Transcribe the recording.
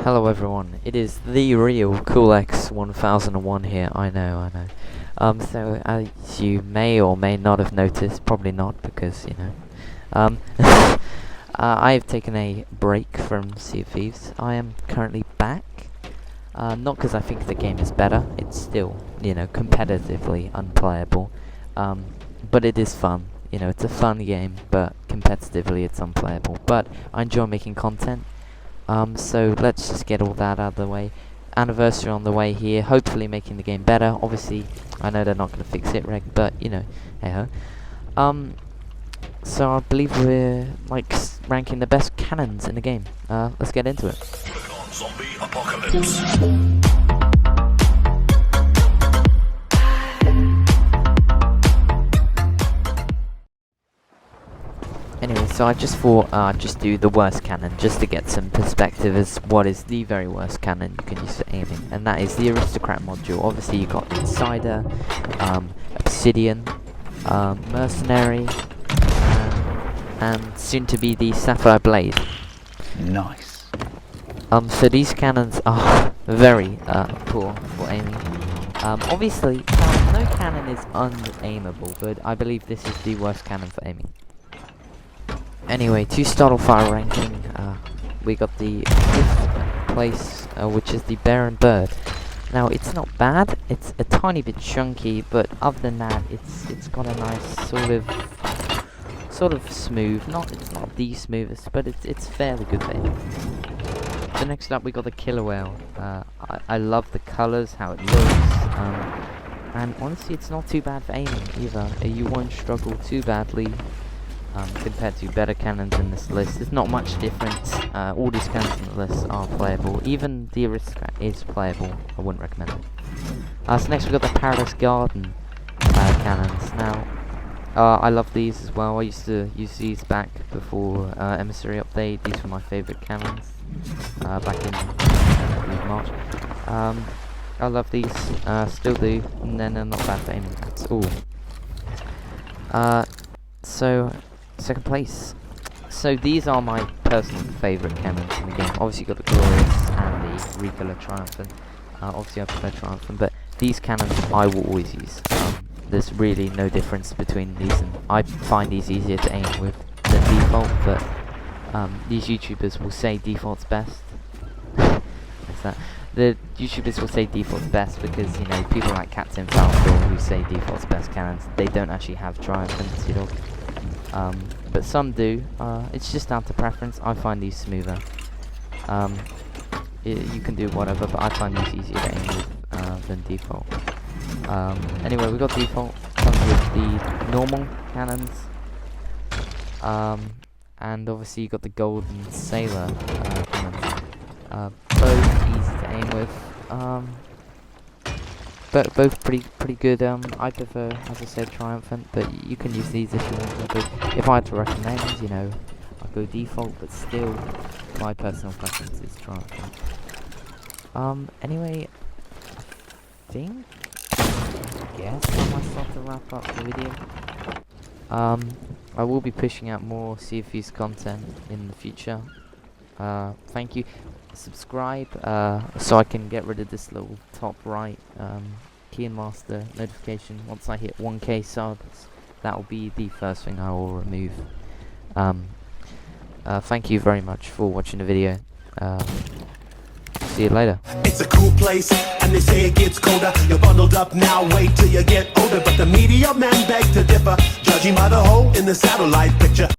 Hello everyone, it is the real CoolX1001 here, I know. So as you may or may not have noticed, probably not because, I have taken a break from Sea of Thieves. I am currently back, not because I think the game is better, it's still, competitively unplayable, but it is fun. It's a fun game, but competitively it's unplayable. But I enjoy making content. So let's just get all that out of the way. Anniversary on the way here, hopefully making the game better. Obviously, I know they're not going to fix it, but hey-ho. So I believe we're ranking the best cannons in the game. Let's get into it. Zombie apocalypse. Anyway, so I just thought I'd just do the worst cannon, just to get some perspective as what is the very worst cannon you can use for aiming, and that is the Aristocrat module. Obviously you got Insider, Obsidian, Mercenary, and soon to be the Sapphire Blade. Nice. So these cannons are very poor for aiming. Obviously, no cannon is unaimable, but I believe this is the worst cannon for aiming. Anyway, to start off our ranking, we got the 5th place, which is the Bear and Bird. Now, it's not bad, it's a tiny bit chunky, but other than that, it's got a nice sort of smooth. It's not the smoothest, but it's fairly good for aiming. So next up, we got the Killer Whale. I love the colours, how it looks, and honestly, it's not too bad for aiming either. You won't struggle too badly. Compared to better cannons in this list. There's not much difference. All these cannons in the list are playable. Even the Aristocrat is playable. I wouldn't recommend it. So next we've got the Paradise Garden cannons. Now, I love these as well. I used to use these back before Emissary update. These were my favourite cannons back in March. I love these. Still do. And then they're not bad for aiming at all. So, second place. So these are my personal favourite cannons in the game. Obviously you've got the Glorious and the Recolor Triumphant. Obviously I prefer Triumphant, but these cannons I will always use. There's really no difference between these, and I find these easier to aim with than default, but these YouTubers will say default's best. What's that? The YouTubers will say default's best because, people like Captain Falcor who say default's best cannons, they don't actually have Triumphants, but some do. It's just down to preference. I find these smoother. You can do whatever, but I find these easier to aim with than default. Anyway, we got default. Comes with the normal cannons. And obviously you got the Golden Sailor cannons. Both easy to aim with. But both pretty good. I prefer, as I said, Triumphant, but you can use these if you want to. But if I had to recommend, I'd go default, but still, my personal preference is Triumphant. Anyway, I guess I might start to wrap up the video. I will be pushing out more Sea of Thieves content in the future. Thank you. Subscribe so I can get rid of this little top right key and master notification. Once I hit 1k subs, that will be the first thing I will remove. Thank you very much for watching the video. See you later. It's a cool place, and they say it gets colder. You're bundled up now, wait till you get older. But the media men beg to differ, judging by the hole in the satellite picture.